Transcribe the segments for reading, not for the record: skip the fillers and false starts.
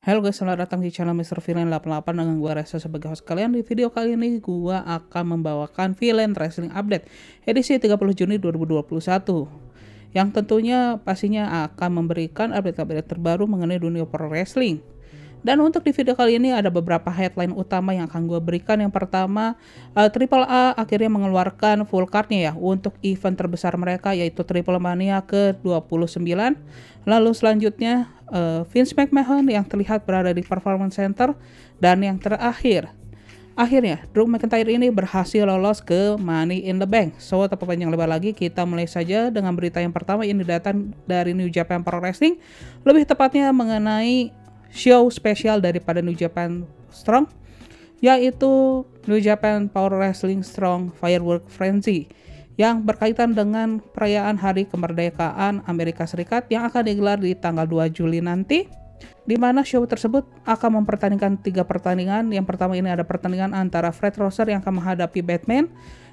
Halo guys, selamat datang di channel Mr. Villain 88 dengan gua Reza sebagai host kalian. Di video kali ini gua akan membawakan Villain Wrestling Update edisi 30 Juni 2021. Yang tentunya pastinya akan memberikan update-update terbaru mengenai dunia pro wrestling. Dan untuk di video kali ini ada beberapa headline utama yang akan gue berikan. Yang pertama, Triple A akhirnya mengeluarkan full cardnya ya untuk event terbesar mereka yaitu Triple Mania ke-29. Lalu selanjutnya Vince McMahon yang terlihat berada di Performance Center. Dan yang terakhir, akhirnya Drew McIntyre ini berhasil lolos ke Money in the Bank. So tanpa panjang lebar lagi, kita mulai saja dengan berita yang pertama. Ini datang dari New Japan Pro Wrestling, lebih tepatnya mengenai show spesial daripada New Japan Strong, yaitu New Japan Power Wrestling Strong Firework Frenzy yang berkaitan dengan perayaan Hari Kemerdekaan Amerika Serikat yang akan digelar di tanggal 2 Juli nanti, di mana show tersebut akan mempertandingkan 3 pertandingan. Yang pertama ini ada pertandingan antara Fred Rosser yang akan menghadapi Batman.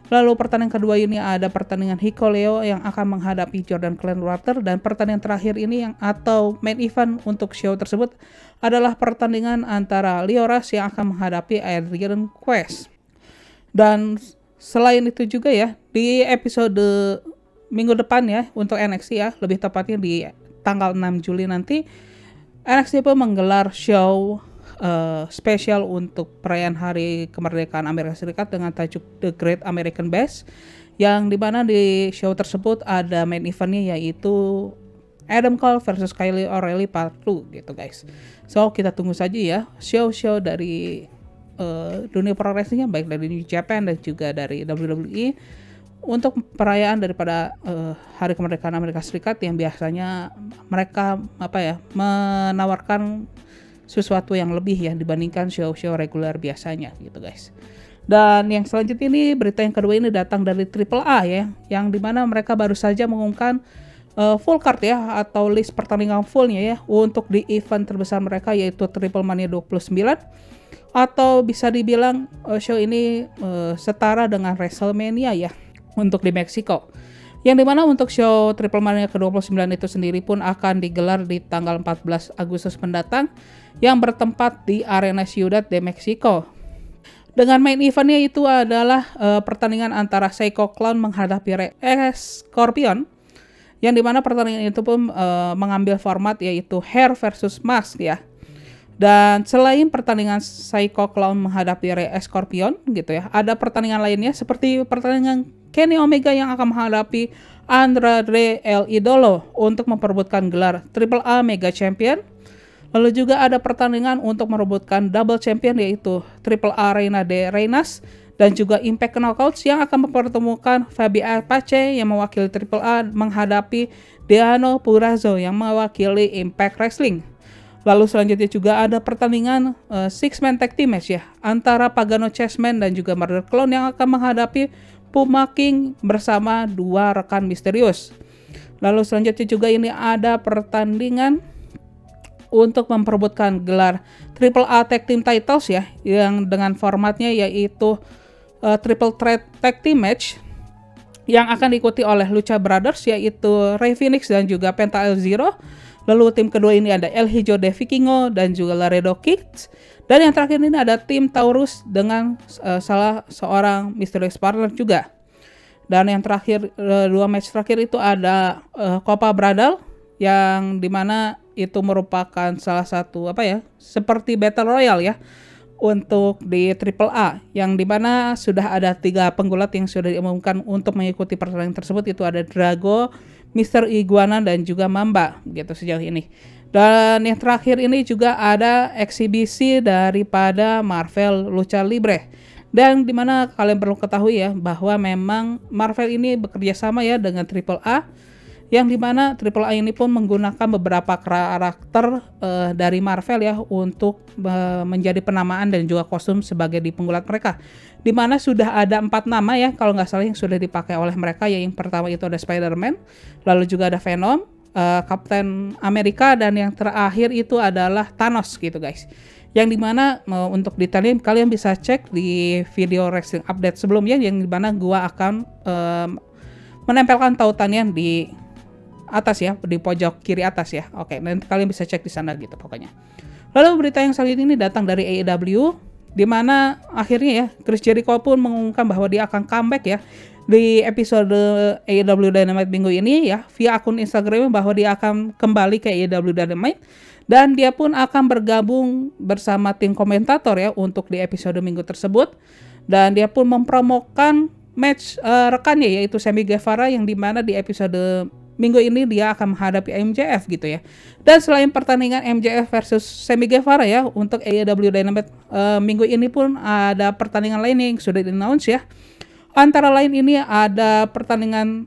Lalu pertandingan kedua ini ada pertandingan Hikuleo yang akan menghadapi Jordan Clearwater. Dan pertandingan terakhir ini atau main event untuk show tersebut adalah pertandingan antara Lio Rush yang akan menghadapi Adrian Quest. Dan selain itu juga ya, di episode minggu depan ya untuk NXT ya, lebih tepatnya di tanggal 6 Juli nanti, NXT pun menggelar show spesial untuk perayaan Hari Kemerdekaan Amerika Serikat dengan tajuk The Great American Bash, yang dimana di show tersebut ada main eventnya yaitu Adam Cole versus Kyle O'Reilly Part 2 gitu guys. So kita tunggu saja ya show-show dari dunia pro wrestlingnya, baik dari New Japan dan juga dari WWE untuk perayaan daripada Hari Kemerdekaan Amerika Serikat yang biasanya mereka menawarkan sesuatu yang lebih ya dibandingkan show-show reguler biasanya gitu guys. Dan yang selanjutnya ini, berita yang kedua ini datang dari Triple A ya, yang dimana mereka baru saja mengumumkan full card ya atau list pertandingan fullnya ya untuk di event terbesar mereka yaitu Triple Mania 29, atau bisa dibilang show ini setara dengan WrestleMania ya untuk di Meksiko. Yang dimana untuk show Triple Mania ke-29 itu sendiri pun akan digelar di tanggal 14 Agustus mendatang yang bertempat di Arena Ciudad de Mexico. Dengan main eventnya itu adalah pertandingan antara Psycho Clown menghadapi Scorpion, yang dimana pertandingan itu pun mengambil format yaitu hair versus mask ya. Dan selain pertandingan Psycho Clown menghadapi Scorpion gitu ya, ada pertandingan lainnya seperti pertandingan Kenny Omega yang akan menghadapi Andrade El Idolo untuk memperebutkan gelar Triple A Mega Champion. Lalu juga ada pertandingan untuk merebutkan Double Champion yaitu Triple A Reina de Reinas dan juga Impact Knockouts yang akan mempertemukan Fabi Apache yang mewakili Triple A menghadapi Deano Purrazzo yang mewakili Impact Wrestling. Lalu selanjutnya juga ada pertandingan Six Man Tag Team match ya antara Pagano Chessman dan juga Murder Clown yang akan menghadapi Puma King bersama dua rekan misterius. Lalu selanjutnya juga ini ada pertandingan untuk memperebutkan gelar Triple A Tag Team Titles ya, yang dengan formatnya yaitu Triple Threat Tag Team Match yang akan diikuti oleh Lucha Brothers yaitu Rey Fenix dan juga Penta El Zero. Lalu tim kedua ini ada El Hijo de Vikingo dan juga Laredo Kid. Dan yang terakhir ini ada tim Taurus dengan salah seorang Mysterious Partner juga. Dan yang terakhir, dua match terakhir itu ada Copa Bradal yang dimana itu merupakan salah satu seperti Battle Royale ya untuk di Triple A, yang dimana sudah ada 3 penggulat yang sudah diumumkan untuk mengikuti pertandingan tersebut. Itu ada Drago, Mr. Iguana dan juga Mamba gitu sejauh ini. Dan yang terakhir ini juga ada eksibisi daripada Marvel Lucha Libre. Dan dimana kalian perlu ketahui ya bahwa memang Marvel ini bekerja sama ya dengan Triple A, yang dimana Triple A ini pun menggunakan beberapa karakter dari Marvel ya untuk menjadi penamaan dan juga kostum sebagai di penggulat mereka. Dimana sudah ada 4 nama ya kalau nggak salah yang sudah dipakai oleh mereka ya. Yang pertama itu ada Spider-Man, lalu juga ada Venom, Captain America, dan yang terakhir itu adalah Thanos gitu guys. Yang dimana untuk detailnya kalian bisa cek di video wrestling update sebelumnya, yang dimana gua akan menempelkan tautannya di atas ya, di pojok kiri atas ya. Oke, nanti kalian bisa cek di sana gitu pokoknya. Lalu berita yang selanjutnya ini datang dari AEW, di mana akhirnya ya Chris Jericho pun mengumumkan bahwa dia akan comeback ya di episode AEW Dynamite minggu ini ya, via akun Instagramnya bahwa dia akan kembali ke AEW Dynamite, dan dia pun akan bergabung bersama tim komentator ya untuk di episode minggu tersebut. Dan dia pun mempromokan match rekannya yaitu Sammy Guevara, yang dimana di episode minggu ini dia akan menghadapi MJF gitu ya. Dan selain pertandingan MJF versus Sammy Guevara ya untuk AEW Dynamite minggu ini pun ada pertandingan lain yang sudah di-announce ya. Antara lain ini ada pertandingan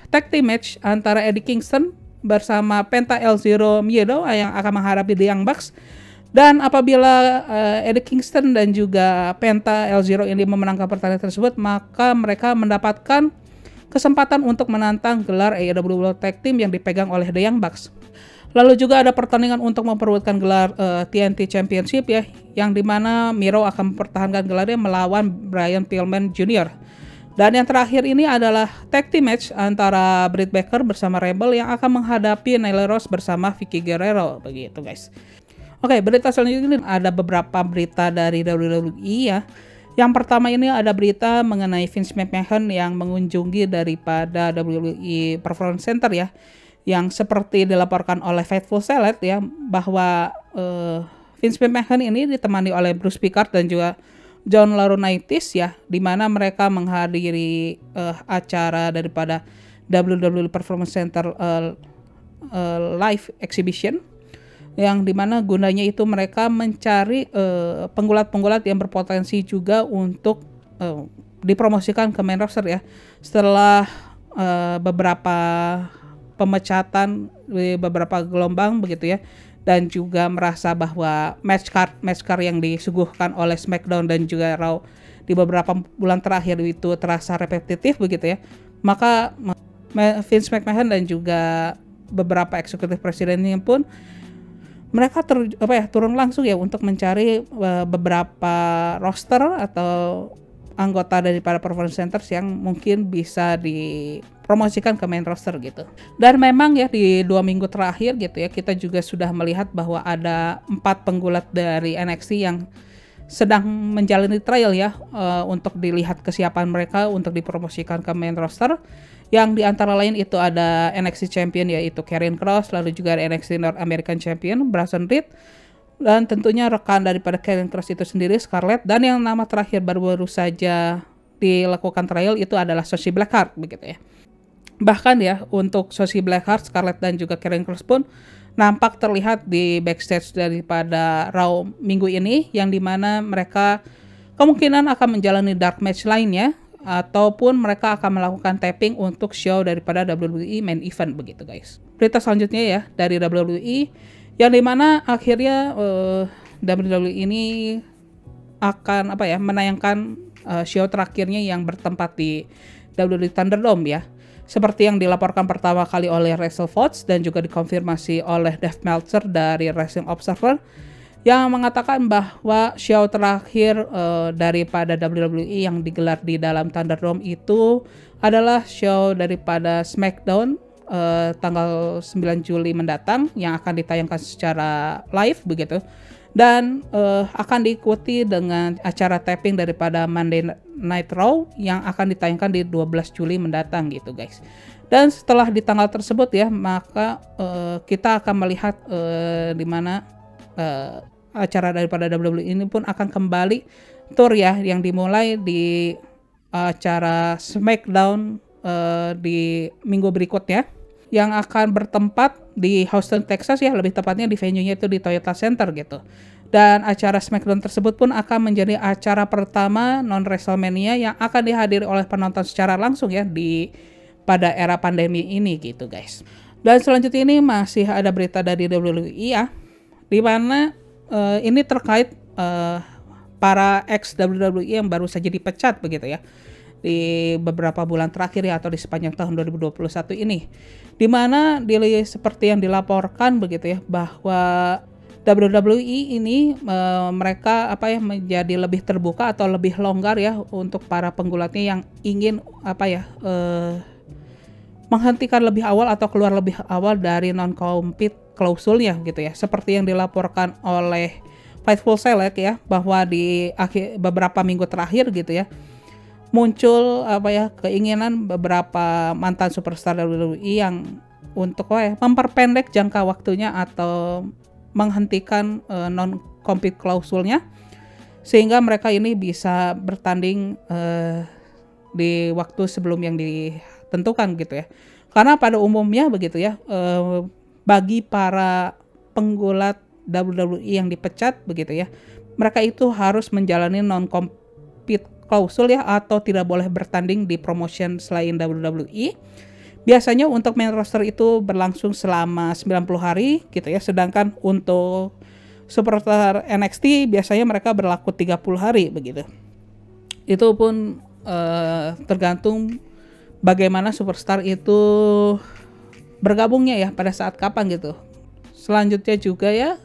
tag team match antara Eddie Kingston bersama Penta El Zero Miedo yang akan menghadapi The Young Bucks. Dan apabila Eddie Kingston dan juga Penta El Zero ini memenangkan pertandingan tersebut, maka mereka mendapatkan kesempatan untuk menantang gelar AEW World Tag Team yang dipegang oleh The Young Bucks. Lalu juga ada pertandingan untuk memperebutkan gelar TNT Championship ya, yang dimana Miro akan mempertahankan gelarnya melawan Brian Pillman Jr. Dan yang terakhir ini adalah tag team match antara Britt Baker bersama Rebel yang akan menghadapi Nyla Rose bersama Vicky Guerrero, begitu guys. Oke, berita selanjutnya ada beberapa berita dari WWE ya. Yang pertama ini ada berita mengenai Vince McMahon yang mengunjungi daripada WWE Performance Center ya, yang seperti dilaporkan oleh Fightful Select ya, bahwa Vince McMahon ini ditemani oleh Bruce Picard dan juga John Laurinaitis ya, di mana mereka menghadiri acara daripada WWE Performance Center live exhibition, yang dimana gunanya itu mereka mencari penggulat-penggulat yang berpotensi juga untuk dipromosikan ke main roster ya, setelah beberapa pemecatan di beberapa gelombang begitu ya, dan juga merasa bahwa match card yang disuguhkan oleh SmackDown dan juga Raw di beberapa bulan terakhir itu terasa repetitif begitu ya. Maka Vince McMahon dan juga beberapa eksekutif presidennya pun mereka turun langsung ya untuk mencari beberapa roster atau anggota daripada performance centers yang mungkin bisa dipromosikan ke main roster gitu. Dan memang ya di 2 minggu terakhir gitu ya, kita juga sudah melihat bahwa ada 4 penggulat dari NXT yang sedang menjalani trial ya, untuk dilihat kesiapan mereka untuk dipromosikan ke main roster. Yang di antara lain itu ada NXT Champion yaitu Karrion Kross, lalu juga ada NXT North American Champion Bronson Reed, dan tentunya rekan daripada Karrion Kross itu sendiri Scarlett, dan yang nama terakhir baru saja dilakukan trial itu adalah Shotzi Blackheart begitu ya. Bahkan ya untuk Shotzi Blackheart, Scarlett dan juga Karrion Kross pun nampak terlihat di backstage daripada Raw minggu ini, yang dimana mereka kemungkinan akan menjalani dark match lainnya ataupun mereka akan melakukan taping untuk show daripada WWE main event begitu guys. Berita selanjutnya ya dari WWE, yang dimana akhirnya WWE ini akan menayangkan show terakhirnya yang bertempat di WWE Thunderdome ya, seperti yang dilaporkan pertama kali oleh WrestleVotes dan juga dikonfirmasi oleh Dave Meltzer dari Wrestling Observer, yang mengatakan bahwa show terakhir daripada WWE yang digelar di dalam Thunderdome itu adalah show daripada SmackDown tanggal 9 Juli mendatang yang akan ditayangkan secara live begitu, dan akan diikuti dengan acara taping daripada Monday Night Raw yang akan ditayangkan di 12 Juli mendatang gitu guys. Dan setelah di tanggal tersebut ya, maka kita akan melihat di mana acara daripada WWE ini pun akan kembali tour ya, yang dimulai di acara SmackDown di minggu berikutnya, yang akan bertempat di Houston, Texas ya, lebih tepatnya di venue-nya itu di Toyota Center gitu. Dan acara SmackDown tersebut pun akan menjadi acara pertama non-WrestleMania yang akan dihadiri oleh penonton secara langsung ya pada era pandemi ini gitu guys. Dan selanjutnya ini masih ada berita dari WWE ya, di mana ini terkait para ex WWE yang baru saja dipecat begitu ya di beberapa bulan terakhir ya, atau di sepanjang tahun 2021 ini, di mana seperti yang dilaporkan begitu ya, bahwa WWE ini mereka menjadi lebih terbuka atau lebih longgar ya untuk para penggulatnya yang ingin menghentikan lebih awal atau keluar lebih awal dari non-compete klausulnya gitu ya. Seperti yang dilaporkan oleh Fightful Select ya, bahwa di beberapa minggu terakhir gitu ya, muncul keinginan beberapa mantan superstar WWE yang untuk memperpendek jangka waktunya atau menghentikan non compete klausulnya, sehingga mereka ini bisa bertanding di waktu sebelum yang ditentukan gitu ya. Karena pada umumnya begitu ya, bagi para penggulat WWE yang dipecat begitu ya, mereka itu harus menjalani non compete klausul ya, atau tidak boleh bertanding di promotion selain WWE. Biasanya untuk main roster itu berlangsung selama 90 hari gitu ya, sedangkan untuk superstar NXT biasanya mereka berlaku 30 hari begitu. Itu pun tergantung bagaimana superstar itu bergabungnya ya, pada saat kapan gitu. Selanjutnya juga ya,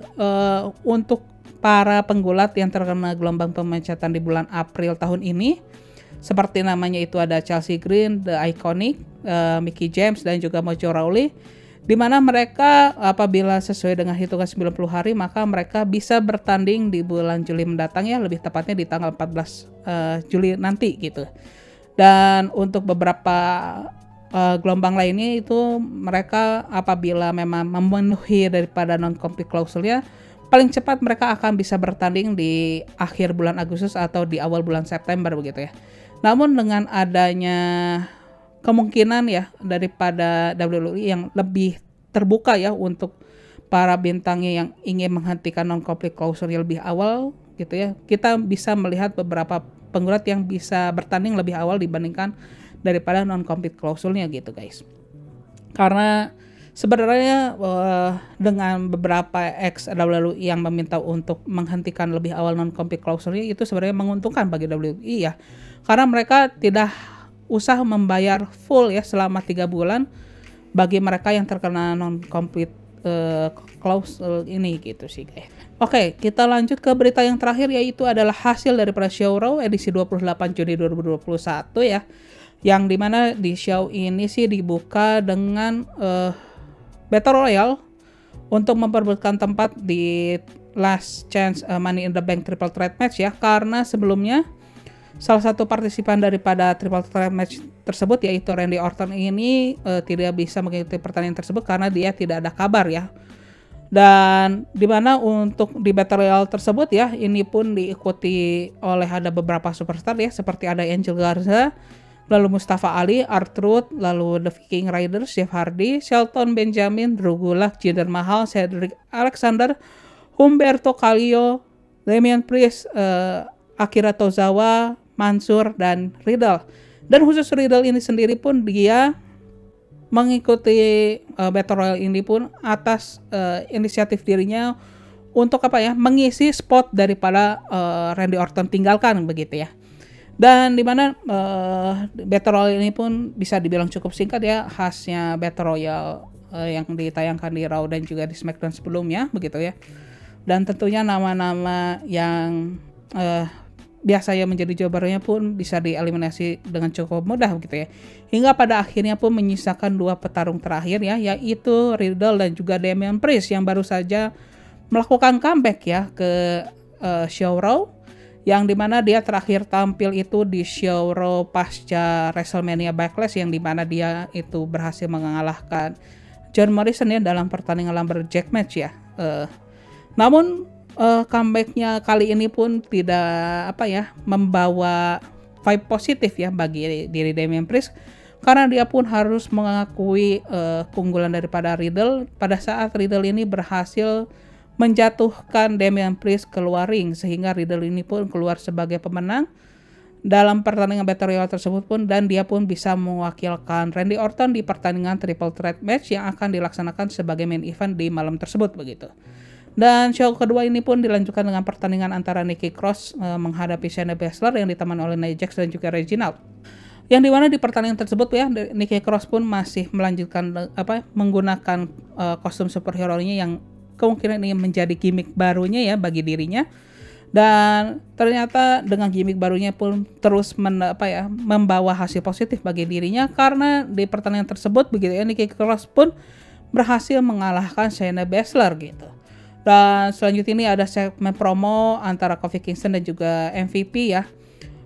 untuk para penggulat yang terkena gelombang pemecatan di bulan April tahun ini, seperti namanya itu ada Chelsea Green, The Iconic, Mickie James, dan juga Mojo Rawley, di mana mereka apabila sesuai dengan hitungan 90 hari, maka mereka bisa bertanding di bulan Juli mendatang ya, lebih tepatnya di tanggal 14 Juli nanti gitu. Dan untuk beberapa gelombang lainnya itu mereka apabila memang memenuhi daripada non-compete klausulnya, paling cepat mereka akan bisa bertanding di akhir bulan Agustus atau di awal bulan September begitu ya. Namun dengan adanya kemungkinan ya daripada WWE yang lebih terbuka ya untuk para bintangnya yang ingin menghentikan non-compete klausulnya lebih awal gitu ya, kita bisa melihat beberapa penggulat yang bisa bertanding lebih awal dibandingkan daripada non-compete klausulnya gitu guys. Karena sebenarnya dengan beberapa ex WWE yang meminta untuk menghentikan lebih awal non-compete klausulnya, itu sebenarnya menguntungkan bagi WWE ya. Karena mereka tidak usah membayar full ya selama 3 bulan bagi mereka yang terkena non-compete klausul ini gitu sih guys. Oke, kita lanjut ke berita yang terakhir, yaitu adalah hasil daripada show Raw edisi 28 Juni 2021 ya. Yang dimana di show ini sih dibuka dengan Battle Royale untuk memperebutkan tempat di Last Chance Money in the Bank Triple Threat Match ya. Karena sebelumnya salah satu partisipan daripada Triple Threat Match tersebut, yaitu Randy Orton ini tidak bisa mengikuti pertandingan tersebut karena dia tidak ada kabar ya. Dan dimana untuk di Battle Royale tersebut ya, ini pun diikuti oleh ada beberapa superstar ya, seperti ada Angel Garza, lalu Mustafa Ali, R-Truth, lalu The Viking Raiders, Jeff Hardy, Shelton Benjamin, Drew Gulak, Jinder Mahal, Cedric Alexander, Humberto Carrillo, Damian Priest, Akira Tozawa, Mansur, dan Riddle. Dan khusus Riddle ini sendiri pun dia mengikuti Battle Royale ini pun atas inisiatif dirinya untuk mengisi spot daripada Randy Orton tinggalkan begitu ya. Dan dimana Battle Royale ini pun bisa dibilang cukup singkat ya, khasnya Battle Royale yang ditayangkan di Raw dan juga di SmackDown sebelumnya begitu ya. Dan tentunya nama-nama yang biasanya menjadi jawabannya pun bisa dieliminasi dengan cukup mudah begitu ya. Hingga pada akhirnya pun menyisakan 2 petarung terakhir ya, yaitu Riddle dan juga Damian Priest yang baru saja melakukan comeback ya ke show Raw, yang dimana dia terakhir tampil itu di show Raw pasca WrestleMania Backlash, yang dimana dia itu berhasil mengalahkan John Morrison ya dalam pertandingan Lumberjack match ya. Namun comebacknya kali ini pun tidak membawa vibe positif ya bagi diri Damian Priest, karena dia pun harus mengakui keunggulan daripada Riddle pada saat Riddle ini berhasil menjatuhkan Damian Priest keluar ring, sehingga Riddle ini pun keluar sebagai pemenang dalam pertandingan Battle Royale tersebut pun, dan dia pun bisa mewakilkan Randy Orton di pertandingan Triple Threat Match yang akan dilaksanakan sebagai main event di malam tersebut begitu. Dan show kedua ini pun dilanjutkan dengan pertandingan antara Nikki Cross menghadapi Shayna Baszler yang ditemani oleh Nia Jax dan juga Reginald. Yang dimana di pertandingan tersebut ya, Nikki Cross pun masih melanjutkan menggunakan kostum superhero-nya yang kemungkinan ini menjadi gimmick barunya ya bagi dirinya. Dan ternyata dengan gimmick barunya pun terus membawa hasil positif bagi dirinya, karena di pertandingan tersebut begitu ya, Nikki Cross pun berhasil mengalahkan Shayna Baszler gitu. Dan selanjutnya ini ada segmen promo antara Kofi Kingston dan juga MVP ya,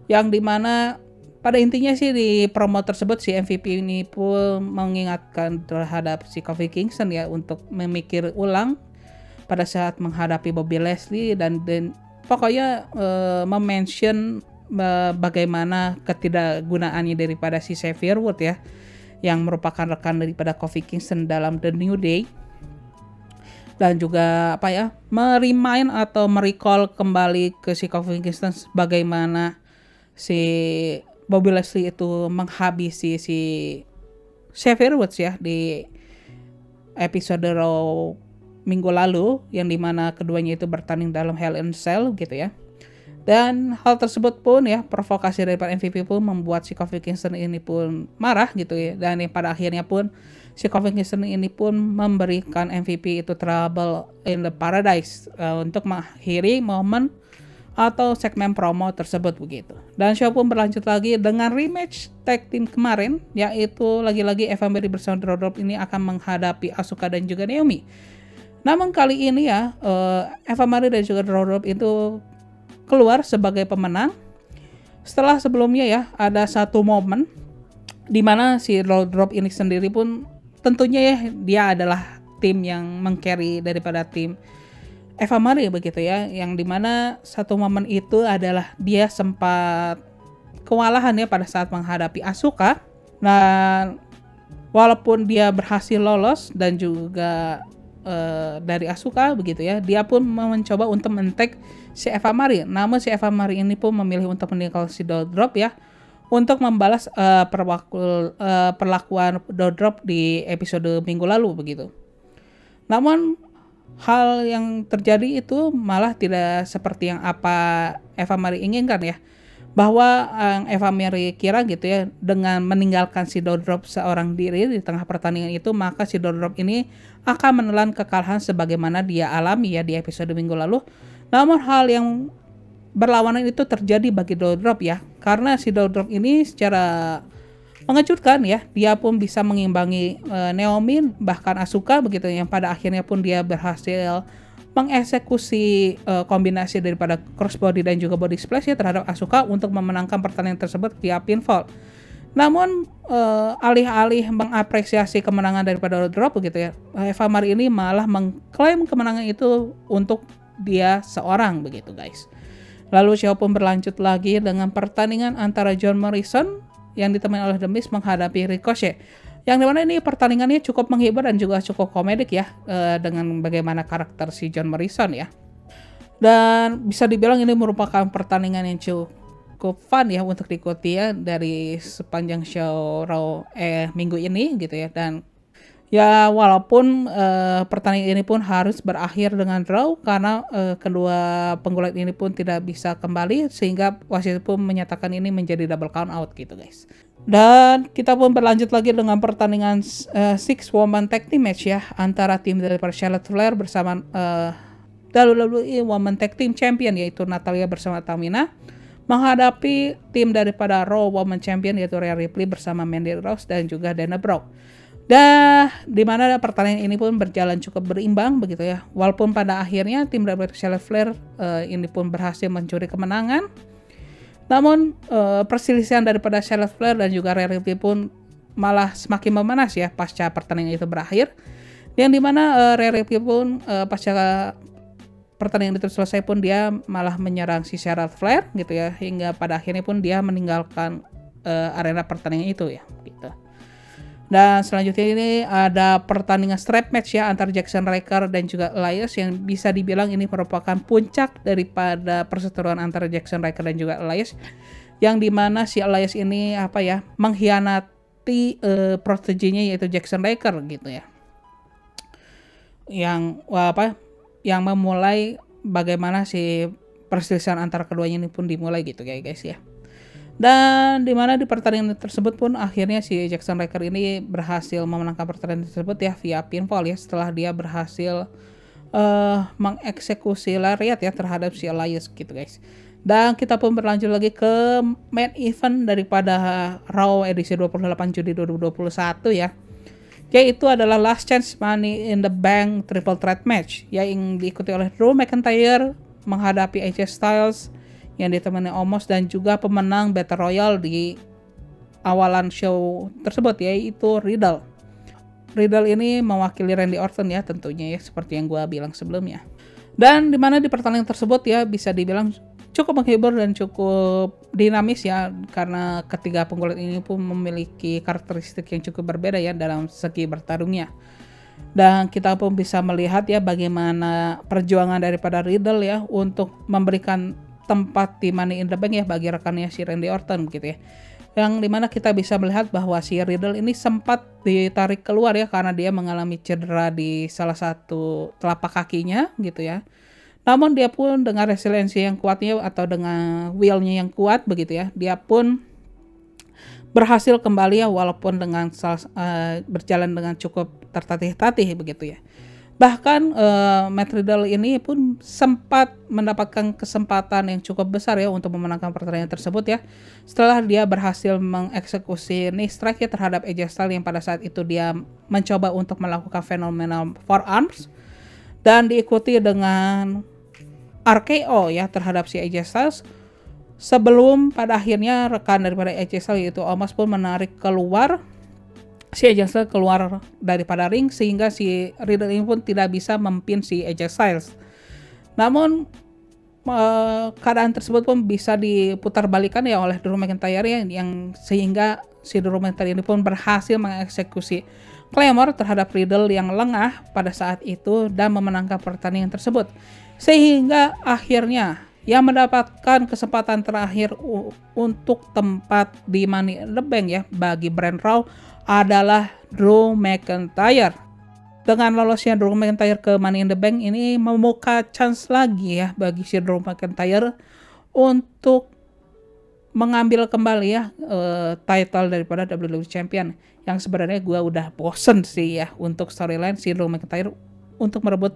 yang dimana pada intinya sih di promo tersebut si MVP ini pun mengingatkan terhadap si Kofi Kingston ya untuk memikir ulang pada saat menghadapi Bobby Lashley dan pokoknya mention bagaimana ketidakgunaannya daripada si Xavier Woods ya, yang merupakan rekan daripada Kofi Kingston dalam The New Day. Dan juga meremind atau merecall kembali ke si Kofi Kingston bagaimana si Bobby Lashley itu menghabisi si Xavier Woods ya di episode Raw minggu lalu, yang dimana keduanya itu bertanding dalam Hell in a Cell gitu ya. Dan hal tersebut pun ya, provokasi daripada MVP pun membuat si Kofi Kingston ini pun marah gitu ya. Dan pada akhirnya pun si Kofi Kingston ini pun memberikan MVP itu Trouble in the Paradise untuk mengakhiri momen atau segmen promo tersebut begitu. Dan show pun berlanjut lagi dengan rematch tag team kemarin, yaitu lagi-lagi Eva Marie bersama Doudrop ini akan menghadapi Asuka dan juga Naomi. Namun kali ini ya Eva Marie dan juga Doudrop itu keluar sebagai pemenang setelah sebelumnya ya ada satu momen di mana si Doudrop ini sendiri pun tentunya ya dia adalah tim yang meng-carry daripada tim Eva Marie begitu ya, yang dimana satu momen itu adalah dia sempat kewalahan ya pada saat menghadapi Asuka. Nah, walaupun dia berhasil lolos dan juga dari Asuka begitu ya, dia pun mencoba untuk men-tag si Eva Marie. Namun si Eva Marie ini pun memilih untuk meninggal si Doudrop ya, untuk membalas perlakuan Doudrop di episode minggu lalu begitu. Namun hal yang terjadi itu malah tidak seperti yang apa Eva Marie inginkan ya, bahwa Eva Marie kira gitu ya, dengan meninggalkan si Doudrop seorang diri di tengah pertandingan itu, maka si Doudrop ini akan menelan kekalahan sebagaimana dia alami ya di episode minggu lalu. Namun hal yang berlawanan itu terjadi bagi Doudrop ya, karena si Doudrop ini secara mengejutkan ya, dia pun bisa mengimbangi Naomi bahkan Asuka begitu, yang pada akhirnya pun dia berhasil mengeksekusi kombinasi daripada crossbody dan juga body splash ya terhadap Asuka untuk memenangkan pertandingan tersebut via pinfall. Namun alih-alih mengapresiasi kemenangan daripada Doudrop begitu ya, Eva Marie ini malah mengklaim kemenangan itu untuk dia seorang begitu guys. Lalu show pun berlanjut lagi dengan pertandingan antara John Morrison yang ditemani oleh The Miz menghadapi Ricochet. Yang dimana ini pertandingannya cukup menghibur dan juga cukup komedik ya, dengan bagaimana karakter si John Morrison ya. Dan bisa dibilang ini merupakan pertandingan yang cukup fun ya untuk diikuti ya dari sepanjang show Raw minggu ini gitu ya. Dan ya walaupun pertandingan ini pun harus berakhir dengan draw karena kedua penggulat ini pun tidak bisa kembali, sehingga wasit pun menyatakan ini menjadi double count out gitu guys. Dan kita pun berlanjut lagi dengan pertandingan Six Woman Tag Team Match ya, antara tim dari Charlotte Flair bersama WWE Women Tag Team Champion yaitu Natalya bersama Tamina menghadapi tim daripada Raw Women Champion yaitu Rhea Ripley bersama Mandy Rose dan juga Dana Brooke. Dan dimana pertandingan ini pun berjalan cukup berimbang begitu ya, walaupun pada akhirnya tim dari Charlotte Flair ini pun berhasil mencuri kemenangan. Namun perselisihan daripada Charlotte Flair dan juga Rhea Ripley pun malah semakin memanas ya pasca pertandingan itu berakhir, yang dimana Rhea Ripley pun pasca pertandingan itu selesai pun dia malah menyerang si Charlotte Flair gitu ya, hingga pada akhirnya pun dia meninggalkan arena pertandingan itu ya gitu. Dan selanjutnya ini ada pertandingan strap match ya antara Jackson Ryker dan juga Elias, yang bisa dibilang ini merupakan puncak daripada perseteruan antara Jackson Ryker dan juga Elias, yang dimana si Elias ini mengkhianati proteginya yaitu Jackson Ryker gitu ya, yang memulai bagaimana si perselisihan antara keduanya ini pun dimulai gitu guys ya. Dan dimana di pertandingan tersebut pun akhirnya si Jackson Ryker ini berhasil memenangkan pertandingan tersebut ya via pinfall ya, setelah dia berhasil mengeksekusi lariat ya terhadap si Elias gitu guys. Dan kita pun berlanjut lagi ke main event daripada Raw edisi 28 Juni 2021 ya, yaitu adalah Last Chance Money in the Bank Triple Threat Match yang diikuti oleh Drew McIntyre menghadapi AJ Styles yang ditemani Omos dan juga pemenang Battle Royale di awalan show tersebut yaitu Riddle. Riddle ini mewakili Randy Orton ya tentunya ya, seperti yang gue bilang sebelumnya. Dan dimana di pertandingan tersebut ya bisa dibilang cukup menghibur dan cukup dinamis ya, karena ketiga penggulat ini pun memiliki karakteristik yang cukup berbeda ya dalam segi bertarungnya. Dan kita pun bisa melihat ya bagaimana perjuangan daripada Riddle ya untuk memberikan tempat di Money in the Bank ya bagi rekannya si Randy Orton gitu ya. Yang dimana kita bisa melihat bahwa si Riddle ini sempat ditarik keluar ya karena dia mengalami cedera di salah satu telapak kakinya gitu ya. Namun dia pun dengan resiliensi yang kuatnya atau dengan will-nya yang kuat begitu ya, dia pun berhasil kembali ya walaupun dengan berjalan dengan cukup tertatih-tatih begitu ya. Bahkan Matt Riddle ini pun sempat mendapatkan kesempatan yang cukup besar ya untuk memenangkan pertandingan tersebut ya. Setelah dia berhasil mengeksekusi knee strike ya terhadap AJ Styles yang pada saat itu dia mencoba untuk melakukan phenomenal forearms dan diikuti dengan RKO ya terhadap si AJ Styles sebelum pada akhirnya rekan daripada AJ Styles yaitu Omos pun menarik keluar si AJ Styles keluar daripada ring sehingga si Riddle ini pun tidak bisa mempin si AJ Styles. Namun keadaan tersebut pun bisa diputar balikan ya oleh Drew McIntyre ya, yang sehingga si Drew McIntyre ini pun berhasil mengeksekusi Claymore terhadap Riddle yang lengah pada saat itu dan memenangkan pertandingan tersebut. Sehingga akhirnya yang mendapatkan kesempatan terakhir untuk tempat di Money in the Bank ya bagi Brand Raw adalah Drew McIntyre. Dengan lolosnya Drew McIntyre ke Money in the Bank ini membuka chance lagi ya bagi si Drew McIntyre untuk mengambil kembali ya title daripada WWE Champion, yang sebenarnya gue udah bosen sih ya untuk storyline si Drew McIntyre untuk merebut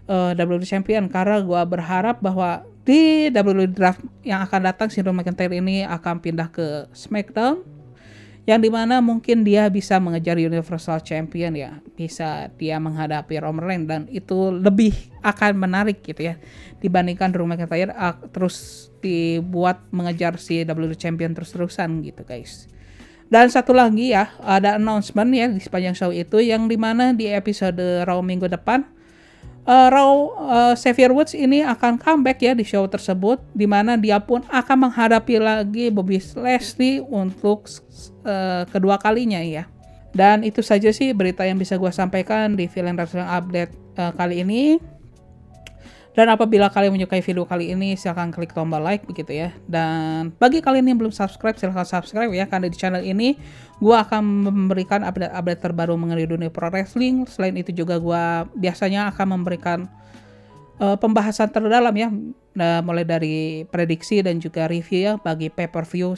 WWE Champion, karena gue berharap bahwa di WWE Draft yang akan datang si Drew McIntyre ini akan pindah ke SmackDown, yang dimana mungkin dia bisa mengejar Universal Champion ya, bisa dia menghadapi Roman Reigns, dan itu lebih akan menarik gitu ya dibandingkan Drew McIntyre terus dibuat mengejar si WWE Champion terus-terusan gitu guys. Dan satu lagi ya, ada announcement ya di sepanjang show itu, yang dimana di episode Raw minggu depan Xavier Woods ini akan comeback ya di show tersebut, dimana dia pun akan menghadapi lagi Bobby Lashley untuk kedua kalinya ya. Dan itu saja sih berita yang bisa gue sampaikan di Villain Wrestling Update kali ini. Dan apabila kalian menyukai video kali ini, silahkan klik tombol like begitu ya. Dan bagi kalian yang belum subscribe, silahkan subscribe ya, karena di channel ini gue akan memberikan update-update terbaru mengenai dunia pro wrestling. Selain itu juga gue biasanya akan memberikan pembahasan terdalam ya, mulai dari prediksi dan juga review ya bagi pay-per-view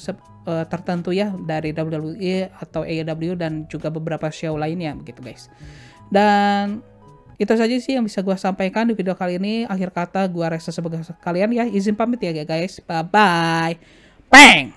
tertentu ya dari WWE atau AEW dan juga beberapa show lainnya begitu guys. Dan itu saja sih yang bisa gue sampaikan di video kali ini. Akhir kata gue Reza sebagai kalian ya izin pamit ya guys. Bye bye. Bang.